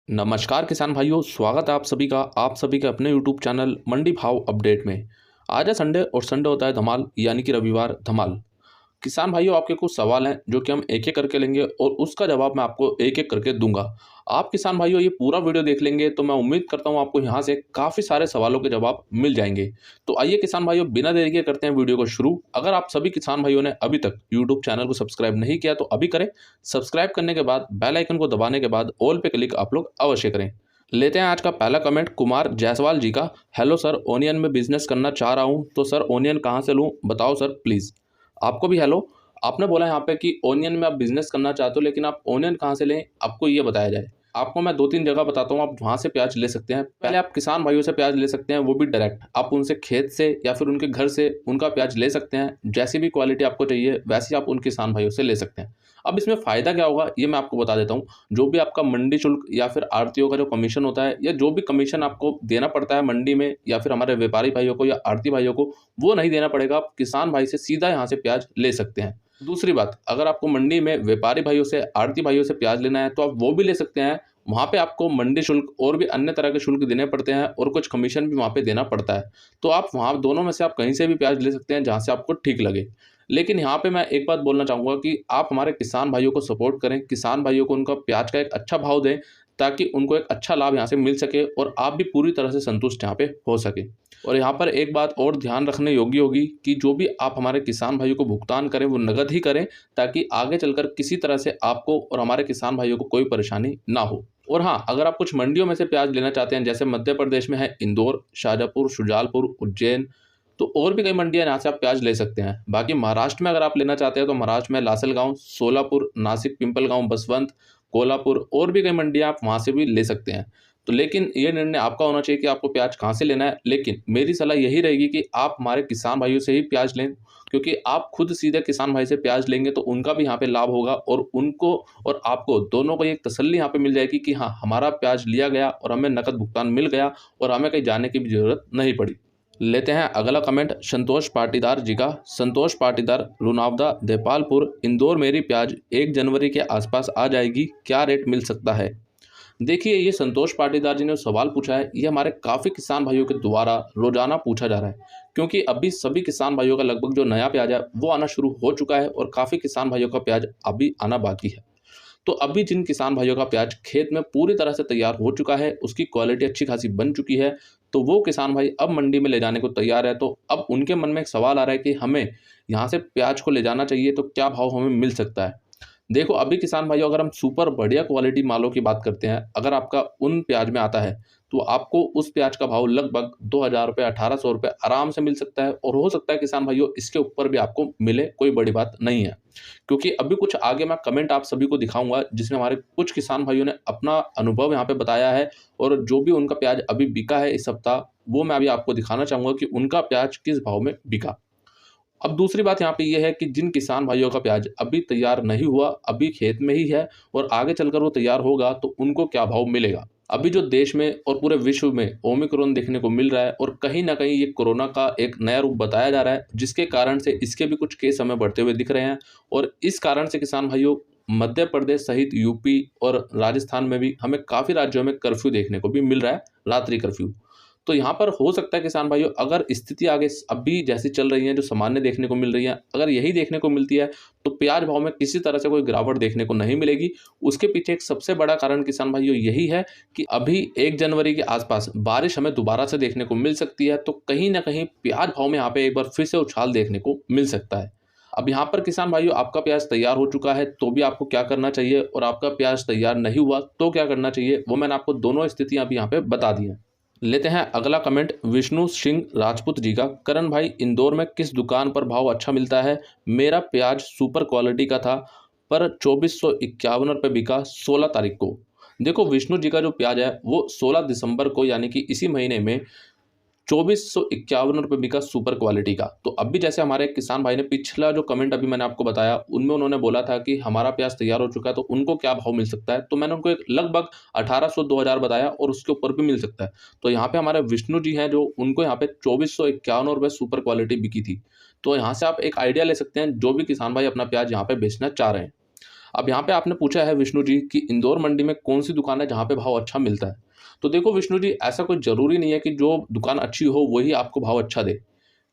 नमस्कार किसान भाइयों, स्वागत है आप सभी के अपने यूट्यूब चैनल मंडी भाव अपडेट में। आज है संडे और संडे होता है धमाल, यानी कि रविवार धमाल। किसान भाइयों, आपके कुछ सवाल हैं जो कि हम एक एक करके लेंगे और उसका जवाब मैं आपको एक एक करके दूंगा। आप किसान भाइयों ये पूरा वीडियो देख लेंगे तो मैं उम्मीद करता हूँ आपको यहाँ से काफ़ी सारे सवालों के जवाब मिल जाएंगे। तो आइए किसान भाइयों, बिना देरी के करते हैं वीडियो को शुरू। अगर आप सभी किसान भाइयों ने अभी तक यूट्यूब चैनल को सब्सक्राइब नहीं किया तो अभी करें। सब्सक्राइब करने के बाद बेल आइकन को दबाने के बाद ऑल पे क्लिक आप लोग अवश्य करें। लेते हैं आज का पहला कमेंट कुमार जायसवाल जी का। हेलो सर, ओनियन में बिजनेस करना चाह रहा हूं, तो सर ओनियन कहां से लूं, बताओ सर प्लीज़। आपको भी हेलो। आपने बोला यहाँ पे कि ओनियन में आप बिजनेस करना चाहते हो, लेकिन आप ओनियन कहाँ से लें, आपको ये बताया जाए। आपको मैं दो तीन जगह बताता हूँ, आप वहाँ से प्याज ले सकते हैं। पहले आप किसान भाइयों से प्याज ले सकते हैं, वो भी डायरेक्ट। आप उनसे खेत से या फिर उनके घर से उनका प्याज ले सकते हैं। जैसी भी क्वालिटी आपको चाहिए वैसी आप उन किसान भाइयों से ले सकते हैं। अब इसमें फ़ायदा क्या होगा ये मैं आपको बता देता हूँ। जो भी आपका मंडी शुल्क या फिर आड़तियों का जो कमीशन होता है, या जो भी कमीशन आपको देना पड़ता है मंडी में या फिर हमारे व्यापारी भाइयों को या आड़ती भाइयों को, वो नहीं देना पड़ेगा। आप किसान भाई से सीधा यहाँ से प्याज ले सकते हैं। दूसरी बात, अगर आपको मंडी में व्यापारी भाइयों से, आड़ती भाइयों से प्याज लेना है तो आप वो भी ले सकते हैं। वहाँ पे आपको मंडी शुल्क और भी अन्य तरह के शुल्क देने पड़ते हैं और कुछ कमीशन भी वहाँ पे देना पड़ता है। तो आप वहाँ दोनों में से आप कहीं से भी प्याज ले सकते हैं जहाँ से आपको ठीक लगे। लेकिन यहाँ पे मैं एक बात बोलना चाहूँगा कि आप हमारे किसान भाइयों को सपोर्ट करें, किसान भाइयों को उनका प्याज का एक अच्छा भाव दें, ताकि उनको एक अच्छा लाभ यहाँ से मिल सके और आप भी पूरी तरह से संतुष्ट यहाँ पे हो सके। और यहाँ पर एक बात और ध्यान रखने योग्य होगी कि जो भी आप हमारे किसान भाइयों को भुगतान करें वो नगद ही करें, ताकि आगे चलकर किसी तरह से आपको और हमारे किसान भाइयों को कोई परेशानी ना हो। और हाँ, अगर आप कुछ मंडियों में से प्याज लेना चाहते हैं, जैसे मध्य प्रदेश में है इंदौर, शाजापुर, शुजालपुर, उज्जैन, तो और भी कई मंडियां जहाँ से आप प्याज ले सकते हैं। बाकी महाराष्ट्र में अगर आप लेना चाहते हैं तो महाराष्ट्र में लासलगांव, सोलापुर, नासिक, पिंपलगांव, बसवंत, कोल्हापुर और भी कई मंडियां आप वहाँ से भी ले सकते हैं। तो लेकिन ये निर्णय आपका होना चाहिए कि आपको प्याज कहाँ से लेना है। लेकिन मेरी सलाह यही रहेगी कि आप हमारे किसान भाइयों से ही प्याज लें, क्योंकि आप खुद सीधे किसान भाई से प्याज लेंगे तो उनका भी यहाँ पे लाभ होगा और उनको और आपको दोनों को एक तसल्ली यहाँ पे मिल जाएगी कि हाँ, हमारा प्याज लिया गया और हमें नकद भुगतान मिल गया और हमें कहीं जाने की भी ज़रूरत नहीं पड़ी। लेते हैं अगला कमेंट संतोष पाटीदार जी का। संतोष पाटीदार, लुनावदा, देपालपुर, इंदौर, मेरी प्याज 1 जनवरी के आसपास आ जाएगी, क्या रेट मिल सकता है। देखिए, ये संतोष पाटीदार जी ने जो सवाल पूछा है ये हमारे काफ़ी किसान भाइयों के द्वारा रोजाना पूछा जा रहा है, क्योंकि अभी सभी किसान भाइयों का लगभग जो नया प्याज है वो आना शुरू हो चुका है और काफ़ी किसान भाइयों का प्याज अभी आना बाकी है। तो अभी जिन किसान भाइयों का प्याज खेत में पूरी तरह से तैयार हो चुका है, उसकी क्वालिटी अच्छी खासी बन चुकी है, तो वो किसान भाई अब मंडी में ले जाने को तैयार है। तो अब उनके मन में एक सवाल आ रहा है कि हमें यहाँ से प्याज को ले जाना चाहिए तो क्या भाव हमें मिल सकता है। देखो अभी किसान भाइयों, अगर हम सुपर बढ़िया क्वालिटी मालों की बात करते हैं, अगर आपका उन प्याज में आता है तो आपको उस प्याज का भाव लगभग 2,000 रुपये, 1,800 रुपये आराम से मिल सकता है। और हो सकता है किसान भाइयों इसके ऊपर भी आपको मिले, कोई बड़ी बात नहीं है। क्योंकि अभी कुछ आगे मैं कमेंट आप सभी को दिखाऊंगा जिसमें हमारे कुछ किसान भाइयों ने अपना अनुभव यहाँ पे बताया है, और जो भी उनका प्याज अभी बिका है इस सप्ताह, वो मैं अभी आपको दिखाना चाहूंगा कि उनका प्याज किस भाव में बिका। अब दूसरी बात यहाँ पे ये है कि जिन किसान भाइयों का प्याज अभी तैयार नहीं हुआ, अभी खेत में ही है और आगे चलकर वो तैयार होगा, तो उनको क्या भाव मिलेगा। अभी जो देश में और पूरे विश्व में ओमिक्रॉन देखने को मिल रहा है और कहीं ना कहीं ये कोरोना का एक नया रूप बताया जा रहा है, जिसके कारण से इसके भी कुछ केस हमें बढ़ते हुए दिख रहे हैं। और इस कारण से किसान भाइयों, मध्य प्रदेश सहित यूपी और राजस्थान में भी हमें काफ़ी राज्यों में कर्फ्यू देखने को भी मिल रहा है, रात्रि कर्फ्यू। तो यहाँ पर हो सकता है किसान भाइयों, अगर स्थिति आगे अभी जैसी चल रही है, जो सामान्य देखने को मिल रही है, अगर यही देखने को मिलती है तो प्याज भाव में किसी तरह से कोई गिरावट देखने को नहीं मिलेगी। उसके पीछे एक सबसे बड़ा कारण किसान भाइयों यही है कि अभी 1 जनवरी के आसपास बारिश हमें दोबारा से देखने को मिल सकती है, तो कहीं ना कहीं प्याज भाव में यहाँ पे एक बार फिर से उछाल देखने को मिल सकता है। अब यहाँ पर किसान भाइयों, आपका प्याज तैयार हो चुका है तो भी आपको क्या करना चाहिए, और आपका प्याज तैयार नहीं हुआ तो क्या करना चाहिए, वो मैंने आपको दोनों स्थितियां अभी यहाँ पे बता दी हैं। लेते हैं अगला कमेंट विष्णु सिंह राजपूत जी का। करण भाई, इंदौर में किस दुकान पर भाव अच्छा मिलता है। मेरा प्याज सुपर क्वालिटी का था पर 2451 रुपये बिका 16 तारीख को। देखो विष्णु जी का जो प्याज है वो 16 दिसंबर को, यानी कि इसी महीने में 2451 रुपये बिका सुपर क्वालिटी का। तो अभी जैसे हमारे किसान भाई ने पिछला जो कमेंट अभी मैंने आपको बताया उनमें उन्होंने बोला था कि हमारा प्याज तैयार हो चुका है तो उनको क्या भाव मिल सकता है, तो मैंने उनको एक लगभग 1,800 2,000 बताया और उसके ऊपर भी मिल सकता है। तो यहाँ पे हमारे विष्णु जी हैं, जो उनको यहाँ पे 2451 रुपये सुपर क्वालिटी बिकी थी। तो यहाँ से आप एक आइडिया ले सकते हैं, जो भी किसान भाई अपना प्याज यहाँ पे बेचना चाह रहे हैं। अब यहाँ पे आपने पूछा है विष्णु जी कि इंदौर मंडी में कौन सी दुकान है जहाँ पे भाव अच्छा मिलता है। तो देखो विष्णु जी, ऐसा कोई ज़रूरी नहीं है कि जो दुकान अच्छी हो वही आपको भाव अच्छा दे।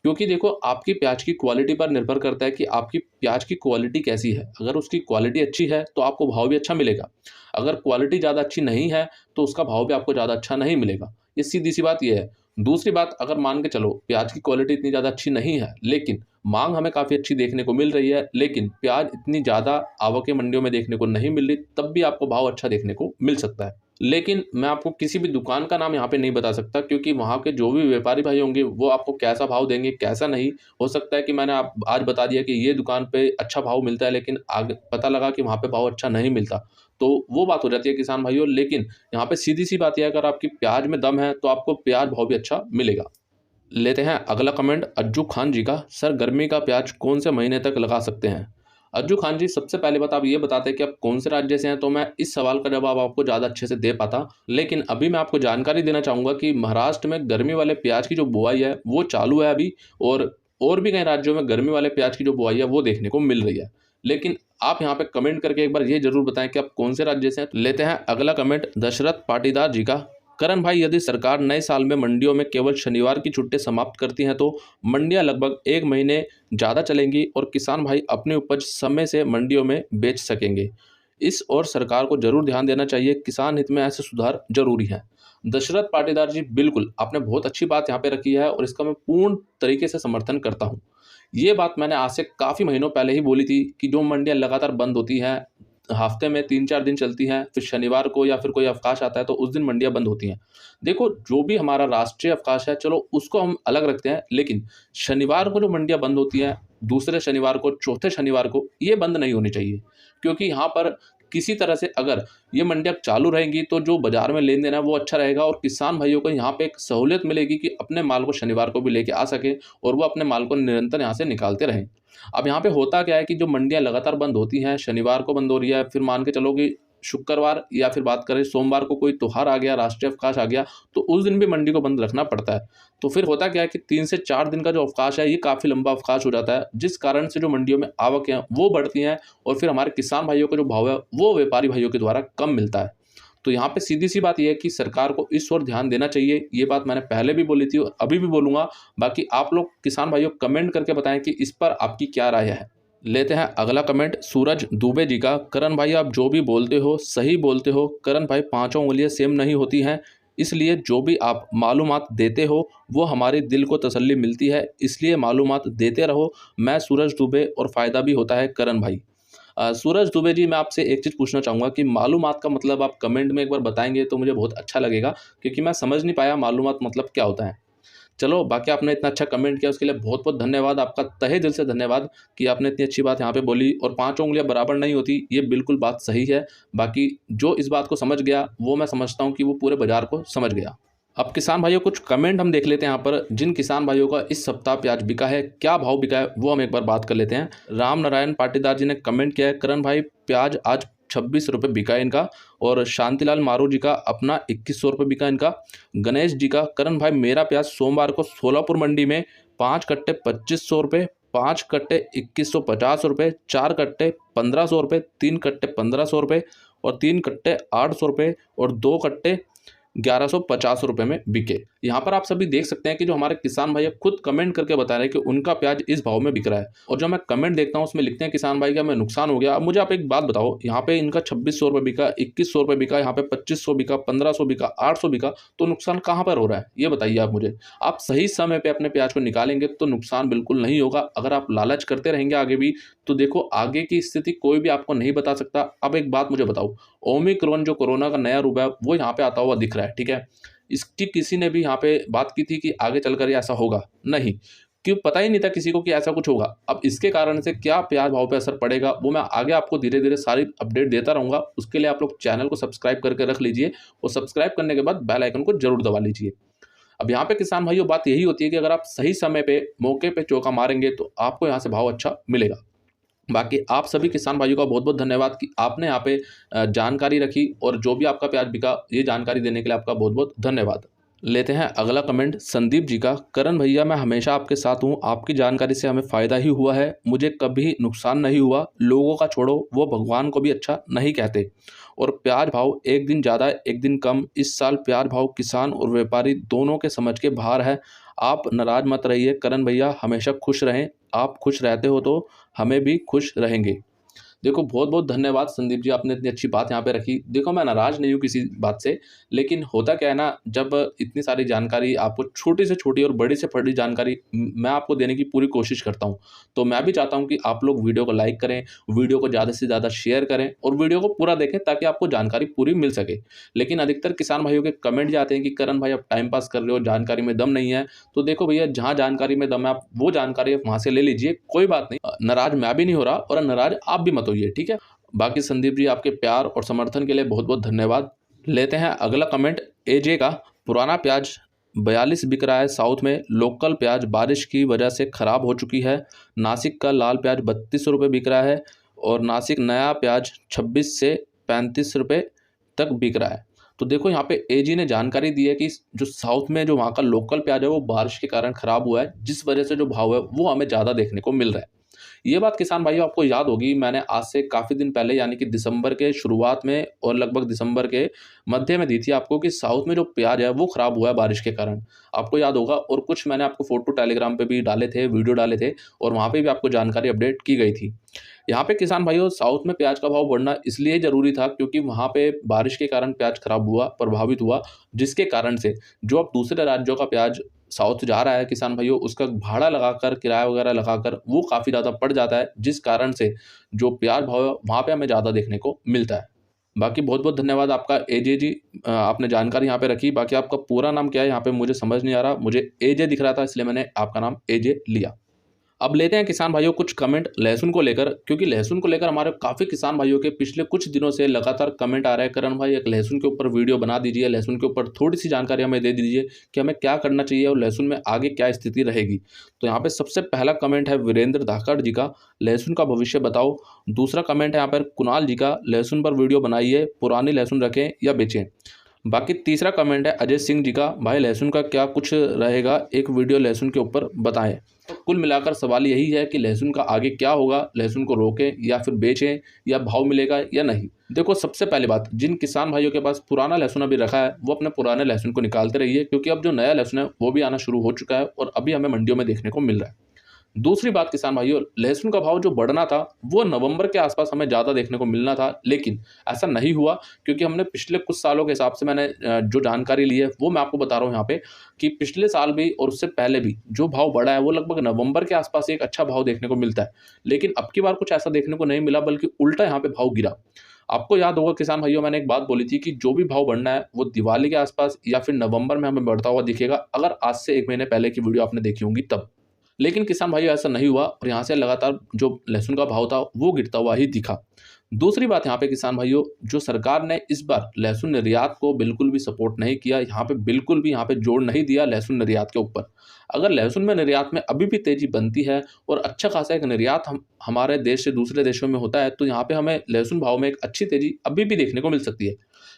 क्योंकि देखो आपकी प्याज की क्वालिटी पर निर्भर करता है कि आपकी प्याज की क्वालिटी कैसी है। अगर उसकी क्वालिटी अच्छी है तो आपको भाव भी अच्छा मिलेगा। अगर क्वालिटी ज़्यादा अच्छी नहीं है तो उसका भाव भी आपको ज़्यादा अच्छा नहीं मिलेगा। ये सीधी-सी बात ये है। दूसरी बात, अगर मान के चलो प्याज की क्वालिटी इतनी ज़्यादा अच्छी नहीं है, लेकिन माँग हमें काफ़ी अच्छी देखने को मिल रही है, लेकिन प्याज इतनी ज़्यादा आवकें मंडियों में देखने को नहीं मिल रही, तब भी आपको भाव अच्छा देखने को मिल सकता है। लेकिन मैं आपको किसी भी दुकान का नाम यहाँ पे नहीं बता सकता, क्योंकि वहाँ के जो भी व्यापारी भाई होंगे वो आपको कैसा भाव देंगे, कैसा नहीं। हो सकता है कि मैंने आप आज बता दिया कि ये दुकान पे अच्छा भाव मिलता है, लेकिन आगे पता लगा कि वहाँ पे भाव अच्छा नहीं मिलता। तो वो बात हो जाती है किसान भाइयों। लेकिन यहाँ पे सीधी-सी बात ये है, अगर आपकी प्याज में दम है तो आपको प्याज भाव भी अच्छा मिलेगा। लेते हैं अगला कमेंट अज्जू खान जी का। सर, गर्मी का प्याज कौन से महीने तक लगा सकते हैं? अज्जू खान जी, सबसे पहले बात आप ये बताते कि आप कौन से राज्य से हैं, तो मैं इस सवाल का जवाब आपको ज़्यादा अच्छे से दे पाता। लेकिन अभी मैं आपको जानकारी देना चाहूँगा कि महाराष्ट्र में गर्मी वाले प्याज की जो बुआई है वो चालू है अभी, और भी कई राज्यों में गर्मी वाले प्याज की जो बुआई है वो देखने को मिल रही है। लेकिन आप यहाँ पे कमेंट करके एक बार ये ज़रूर बताएं कि आप कौन से राज्य से हैं। लेते हैं अगला कमेंट दशरथ पाटीदार जी का। करण भाई, यदि सरकार नए साल में मंडियों में केवल शनिवार की छुट्टी समाप्त करती हैं तो मंडियां लगभग 1 महीने ज़्यादा चलेंगी और किसान भाई अपनी उपज समय से मंडियों में बेच सकेंगे। इस और सरकार को जरूर ध्यान देना चाहिए। किसान हित में ऐसे सुधार जरूरी हैं। दशरथ पाटीदार जी, बिल्कुल आपने बहुत अच्छी बात यहाँ पे रखी है और इसका मैं पूर्ण तरीके से समर्थन करता हूँ। ये बात मैंने आज से काफ़ी महीनों पहले ही बोली थी कि जो मंडियां लगातार बंद होती हैं, हफ्ते में 3-4 दिन चलती हैं, फिर शनिवार को या फिर कोई अवकाश आता है तो उस दिन मंडियाँ बंद होती हैं। देखो, जो भी हमारा राष्ट्रीय अवकाश है चलो उसको हम अलग रखते हैं, लेकिन शनिवार को जो मंडियाँ बंद होती हैं, दूसरे शनिवार को, चौथे शनिवार को, ये बंद नहीं होनी चाहिए। क्योंकि यहाँ पर किसी तरह से अगर ये मंडियाँ चालू रहेंगी तो जो बाज़ार में लेन-देन है वो अच्छा रहेगा और किसान भाइयों को यहाँ पे एक सहूलियत मिलेगी कि अपने माल को शनिवार को भी लेके आ सकें और वो अपने माल को निरंतर यहाँ से निकालते रहें। अब यहाँ पे होता क्या है कि जो मंडियाँ लगातार बंद होती हैं, शनिवार को बंद हो रही है, फिर मान के चलो कि शुक्रवार या फिर बात करें सोमवार को कोई त्योहार आ गया, राष्ट्रीय अवकाश आ गया, तो उस दिन भी मंडी को बंद रखना पड़ता है। तो फिर होता क्या है कि 3 से 4 दिन का जो अवकाश है, ये काफ़ी लंबा अवकाश हो जाता है, जिस कारण से जो मंडियों में आवक है, वो बढ़ती हैं और फिर हमारे किसान भाइयों का जो भाव है, वो व्यापारी भाइयों के द्वारा कम मिलता है। तो यहाँ पे सीधी-सी बात ये है कि सरकार को इस ओर ध्यान देना चाहिए। ये बात मैंने पहले भी बोली थी और अभी भी बोलूँगा। बाकी आप लोग किसान भाइयों कमेंट करके बताएँ कि इस पर आपकी क्या राय है। लेते हैं अगला कमेंट सूरज दुबे जी का। करण भाई, आप जो भी बोलते हो सही बोलते हो। करण भाई, पांचों उंगलियां सेम नहीं होती हैं, इसलिए जो भी आप मालूमात देते हो वो हमारे दिल को तसल्ली मिलती है, इसलिए मालूमात देते रहो। मैं सूरज दुबे, और फ़ायदा भी होता है करण भाई। सूरज दुबे जी, मैं आपसे एक चीज़ पूछना चाहूँगा कि मालूमात का मतलब आप कमेंट में एक बार बताएंगे तो मुझे बहुत अच्छा लगेगा, क्योंकि मैं समझ नहीं पाया मालूमात मतलब क्या होता है। चलो, बाकी आपने इतना अच्छा कमेंट किया उसके लिए बहुत-बहुत धन्यवाद। आपका तहे दिल से धन्यवाद कि आपने इतनी अच्छी बात यहाँ पे बोली। और पाँचों उँगलियाँ बराबर नहीं होती, ये बिल्कुल बात सही है। बाकी जो इस बात को समझ गया, वो मैं समझता हूँ कि वो पूरे बाज़ार को समझ गया। अब किसान भाइयों, कुछ कमेंट हम देख लेते हैं यहाँ पर। जिन किसान भाइयों का इस सप्ताह प्याज बिका है, क्या भाव बिका है, वो हम एक बार बात कर लेते हैं। राम नारायण पाटीदार जी ने कमेंट किया है, करण भाई प्याज आज 26 रुपये बिका है इनका। और शांतिलाल मारू जी का अपना 2100 रुपये बिका इनका। गणेश जी का, करण भाई मेरा प्याज सोमवार को सोलापुर मंडी में 5 कट्टे 2500 रुपये, 5 कट्टे 2150 रुपये, 4 कट्टे 1500 रुपये, 3 कट्टे 1500 रुपये और 3 कट्टे 800 रुपये और 2 कट्टे 1150 रुपये में बिके। यहाँ पर आप सभी देख सकते हैं कि जो हमारे किसान भाई खुद कमेंट करके बता रहे हैं कि उनका प्याज इस भाव में बिक रहा है। और जो मैं कमेंट देखता हूँ उसमें लिखते हैं किसान भाई का हमें नुकसान हो गया। अब मुझे आप एक बात बताओ, यहाँ पे इनका 2600 रुपये बिका, 2100 रुपये बिका, यहाँ पे 2500 बिका, 1500 बिका, 800 बिका, तो नुकसान कहाँ पर हो रहा है ये बताइए आप मुझे। आप सही समय पर अपने प्याज को निकालेंगे तो नुकसान बिल्कुल नहीं होगा। अगर आप लालच करते रहेंगे आगे भी, तो देखो आगे की स्थिति कोई भी आपको नहीं बता सकता। अब एक बात मुझे बताओ, ओमिक्रॉन जो कोरोना का नया रूप है वो यहाँ पे आता हुआ दिख रहा है, ठीक है। इसकी किसी ने भी यहाँ पे बात की थी कि आगे चलकर ये ऐसा होगा? नहीं, क्यों, पता ही नहीं था किसी को कि ऐसा कुछ होगा। अब इसके कारण से क्या प्याज भाव पे असर पड़ेगा वो मैं आगे आपको धीरे धीरे सारी अपडेट देता रहूँगा। उसके लिए आप लोग चैनल को सब्सक्राइब करके रख लीजिए और सब्सक्राइब करने के बाद बेल आइकन को जरूर दबा लीजिए। अब यहाँ पे किसान भाइयों बात यही होती है कि अगर आप सही समय पे मौके पे चौका मारेंगे तो आपको यहाँ से भाव अच्छा मिलेगा। बाकी आप सभी किसान भाइयों का बहुत बहुत धन्यवाद कि आपने यहाँ पे जानकारी रखी और जो भी आपका प्याज बिका, ये जानकारी देने के लिए आपका बहुत बहुत धन्यवाद। लेते हैं अगला कमेंट संदीप जी का। करण भैया, मैं हमेशा आपके साथ हूँ, आपकी जानकारी से हमें फ़ायदा ही हुआ है, मुझे कभी नुकसान नहीं हुआ। लोगों का छोड़ो, वो भगवान को भी अच्छा नहीं कहते। और प्याज भाव एक दिन ज़्यादा एक दिन कम, इस साल प्याज भाव किसान और व्यापारी दोनों के समझ के बाहर है। आप नाराज़ मत रहिए करण भैया, हमेशा खुश रहें। आप खुश रहते हो तो हमें भी खुश रहेंगे। देखो, बहुत बहुत धन्यवाद संदीप जी, आपने इतनी अच्छी बात यहाँ पे रखी। देखो, मैं नाराज़ नहीं हूँ किसी बात से, लेकिन होता क्या है ना, जब इतनी सारी जानकारी आपको, छोटी से छोटी और बड़ी से बड़ी जानकारी मैं आपको देने की पूरी कोशिश करता हूँ। तो मैं भी चाहता हूँ कि आप लोग वीडियो को लाइक करें, वीडियो को ज़्यादा से ज़्यादा शेयर करें और वीडियो को पूरा देखें ताकि आपको जानकारी पूरी मिल सके। लेकिन अधिकतर किसान भाइयों के कमेंट जाते हैं कि करण भाई, आप टाइम पास कर रहे हो, जानकारी में दम नहीं है। तो देखो भैया, जहाँ जानकारी में दम है, आप वो जानकारी आप वहाँ से ले लीजिए, कोई बात नहीं। नाराज़ मैं भी नहीं हो रहा और नाराज़ आप भी मत होइए, ठीक है। बाकी संदीप जी, आपके प्यार और समर्थन के लिए बहुत बहुत धन्यवाद। लेते हैं अगला कमेंट एजे का। पुराना प्याज 42 बिक रहा है साउथ में, लोकल प्याज बारिश की वजह से ख़राब हो चुकी है। नासिक का लाल प्याज 32 रुपये बिक रहा है और नासिक नया प्याज 26 से 35 रुपये तक बिक रहा है। तो देखो, यहाँ पे एजी ने जानकारी दी है कि जो साउथ में जो वहाँ का लोकल प्याज है वो बारिश के कारण ख़राब हुआ है, जिस वजह से जो भाव है वो हमें ज़्यादा देखने को मिल रहा है। ये बात किसान भाइयों आपको याद होगी, मैंने आज से काफ़ी दिन पहले यानी कि दिसंबर के शुरुआत में और लगभग दिसंबर के मध्य में दी थी आपको कि साउथ में जो प्याज है वो ख़राब हुआ है बारिश के कारण। आपको याद होगा, और कुछ मैंने आपको फ़ोटो टेलीग्राम पे भी डाले थे, वीडियो डाले थे और वहाँ पे भी आपको जानकारी अपडेट की गई थी। यहाँ पे किसान भाइयों, साउथ में प्याज का भाव बढ़ना इसलिए ज़रूरी था क्योंकि वहाँ पे बारिश के कारण प्याज खराब हुआ, प्रभावित हुआ, जिसके कारण से जो अब दूसरे राज्यों का प्याज साउथ जा रहा है किसान भाइयों, उसका भाड़ा लगाकर, किराया वगैरह लगाकर वो काफ़ी ज़्यादा पड़ जाता है, जिस कारण से जो प्याज भाव है वहाँ पे हमें ज़्यादा देखने को मिलता है। बाकी बहुत बहुत धन्यवाद आपका एजे जी, आपने जानकारी यहाँ पे रखी। बाकी आपका पूरा नाम क्या है यहाँ पे मुझे समझ नहीं आ रहा, मुझे एजे दिख रहा था इसलिए मैंने आपका नाम एजे लिया। अब लेते हैं किसान भाइयों कुछ कमेंट लहसुन को लेकर, क्योंकि लहसुन को लेकर हमारे काफ़ी किसान भाइयों के पिछले कुछ दिनों से लगातार कमेंट आ रहे हैं, करण भाई एक लहसुन के ऊपर वीडियो बना दीजिए, लहसुन के ऊपर थोड़ी सी जानकारी हमें दे दीजिए कि हमें क्या करना चाहिए और लहसुन में आगे क्या स्थिति रहेगी। तो यहाँ पे सबसे पहला कमेंट है वीरेंद्र धाकड़ जी का, लहसुन का भविष्य बताओ। दूसरा कमेंट है यहाँ पर कुणाल जी का, लहसुन पर वीडियो बनाइए, पुरानी लहसुन रखें या बेचें। बाकी तीसरा कमेंट है अजय सिंह जी का, भाई लहसुन का क्या कुछ रहेगा, एक वीडियो लहसुन के ऊपर बताएं। तो कुल मिलाकर सवाल यही है कि लहसुन का आगे क्या होगा, लहसुन को रोकें या फिर बेचें, या भाव मिलेगा या नहीं। देखो, सबसे पहली बात, जिन किसान भाइयों के पास पुराना लहसुन अभी रखा है वो अपने पुराने लहसुन को निकालते रहिए, क्योंकि अब जो नया लहसुन है वो भी आना शुरू हो चुका है और अभी हमें मंडियों में देखने को मिल रहा है। दूसरी बात किसान भाइयों, लहसुन का भाव जो बढ़ना था वो नवंबर के आसपास हमें ज़्यादा देखने को मिलना था, लेकिन ऐसा नहीं हुआ, क्योंकि हमने पिछले कुछ सालों के हिसाब से मैंने जो जानकारी ली है वो मैं आपको बता रहा हूँ यहाँ पे, कि पिछले साल भी और उससे पहले भी जो भाव बढ़ा है वो लगभग नवंबर के आसपास एक अच्छा भाव देखने को मिलता है। लेकिन अब की बार कुछ ऐसा देखने को नहीं मिला, बल्कि उल्टा यहाँ पे भाव गिरा। आपको याद होगा किसान भाइयों, मैंने एक बात बोली थी कि जो भी भाव बढ़ना है वो दिवाली के आसपास या फिर नवंबर में हमें बढ़ता हुआ दिखेगा, अगर आज से 1 महीने पहले की वीडियो आपने देखी होंगी तब। लेकिन किसान भाइयों, ऐसा नहीं हुआ और यहाँ से लगातार जो लहसुन का भाव था वो गिरता हुआ ही दिखा। दूसरी बात यहाँ पे किसान भाइयों, जो सरकार ने इस बार लहसुन निर्यात को बिल्कुल भी सपोर्ट नहीं किया, यहाँ पे बिल्कुल भी यहाँ पे जोर नहीं दिया लहसुन निर्यात के ऊपर। अगर लहसुन में निर्यात में अभी भी तेजी बनती है और अच्छा खासा एक निर्यात हमारे देश से दूसरे देशों में होता है, तो यहाँ पे हमें लहसुन भाव में एक अच्छी तेजी अभी भी देखने को मिल सकती है।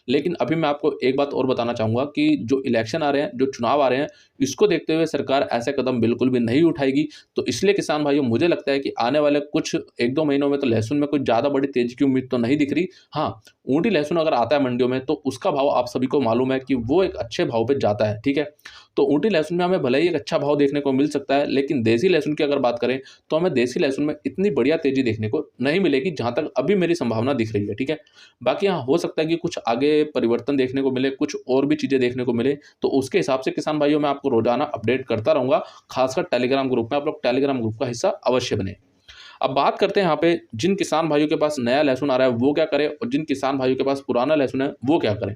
लेकिन अभी मैं आपको एक बात और बताना चाहूँगा कि जो इलेक्शन आ रहे हैं, जो चुनाव आ रहे हैं, इसको देखते हुए सरकार ऐसे कदम बिल्कुल भी नहीं उठाएगी। तो इसलिए किसान भाइयों, मुझे लगता है कि आने वाले कुछ 1-2 महीनों में तो लहसुन में कुछ ज़्यादा बड़ी तेज़ी की उम्मीद तो नहीं दिख रही। हाँ, ऊँटी लहसुन अगर आता है मंडियों में तो उसका भाव आप सभी को मालूम है कि वो एक अच्छे भाव पे जाता है, ठीक है? तो ऊँटी लहसुन में हमें भले ही एक अच्छा भाव देखने को मिल सकता है, लेकिन देसी लहसुन की अगर बात करें तो हमें देसी लहसुन में इतनी बढ़िया तेज़ी देखने को नहीं मिलेगी, जहाँ तक अभी मेरी संभावना दिख रही है, ठीक है? बाकी हाँ, हो सकता है कि कुछ आगे परिवर्तन देखने को मिले, कुछ और भी चीज़ें देखने को मिले, तो उसके हिसाब से किसान भाइयों मैं आपको रोज़ाना अपडेट करता रहूँगा, खासकर टेलीग्राम ग्रुप में। आप लोग टेलीग्राम ग्रुप का हिस्सा अवश्य बनें। अब बात करते हैं यहाँ पे, जिन किसान भाइयों के पास नया लहसुन आ रहा है वो क्या करें और जिन किसान भाइयों के पास पुराना लहसुन है वो क्या करें।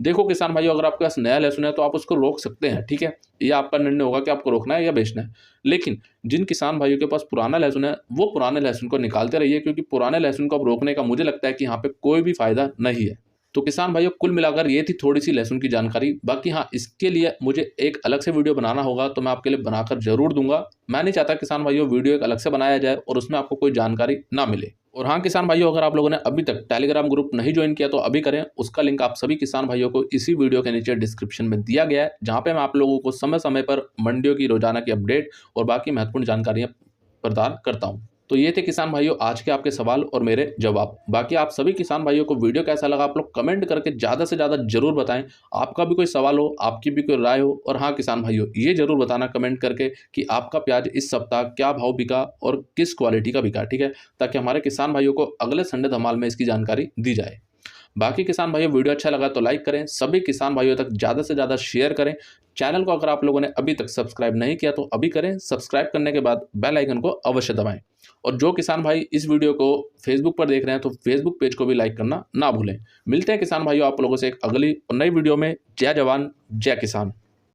देखो किसान भाइयों, अगर आपके पास नया लहसुन है तो आप उसको रोक सकते हैं, ठीक है? ये आपका निर्णय होगा कि आपको रोकना है या बेचना है। लेकिन जिन किसान भाइयों के पास पुराना लहसुन है वो पुराने लहसुन को निकालते रहिए, क्योंकि पुराने लहसुन को अब रोकने का मुझे लगता है कि यहाँ पे कोई भी फायदा नहीं है। तो किसान भाइयों, कुल मिलाकर ये थी थोड़ी सी लहसुन की जानकारी। बाकी हाँ, इसके लिए मुझे एक अलग से वीडियो बनाना होगा तो मैं आपके लिए बनाकर जरूर दूंगा। मैं नहीं चाहता किसान भाइयों वीडियो एक अलग से बनाया जाए और उसमें आपको कोई जानकारी ना मिले। और हाँ किसान भाइयों, अगर आप लोगों ने अभी तक टेलीग्राम ग्रुप नहीं ज्वाइन किया तो अभी करें। उसका लिंक आप सभी किसान भाइयों को इसी वीडियो के नीचे डिस्क्रिप्शन में दिया गया है, जहाँ पे मैं आप लोगों को समय समय पर मंडियों की रोजाना की अपडेट और बाकी महत्वपूर्ण जानकारियाँ प्रदान करता हूँ। तो ये थे किसान भाइयों आज के आपके सवाल और मेरे जवाब। बाकी आप सभी किसान भाइयों को वीडियो कैसा लगा आप लोग कमेंट करके ज़्यादा से ज़्यादा जरूर बताएं। आपका भी कोई सवाल हो, आपकी भी कोई राय हो, और हाँ किसान भाइयों ये जरूर बताना कमेंट करके कि आपका प्याज इस सप्ताह क्या भाव बिका और किस क्वालिटी का बिका, ठीक है, ताकि हमारे किसान भाइयों को अगले संडे धमाल में इसकी जानकारी दी जाए। बाकी किसान भाइयों वीडियो अच्छा लगा तो लाइक करें, सभी किसान भाइयों तक ज़्यादा से ज़्यादा शेयर करें। चैनल को अगर आप लोगों ने अभी तक सब्सक्राइब नहीं किया तो अभी करें, सब्सक्राइब करने के बाद बेल आइकन को अवश्य दबाएं। और जो किसान भाई इस वीडियो को फेसबुक पर देख रहे हैं तो फेसबुक पेज को भी लाइक करना ना भूलें। मिलते हैं किसान भाइयों आप लोगों से एक अगली और नई वीडियो में। जय जवान जय किसान।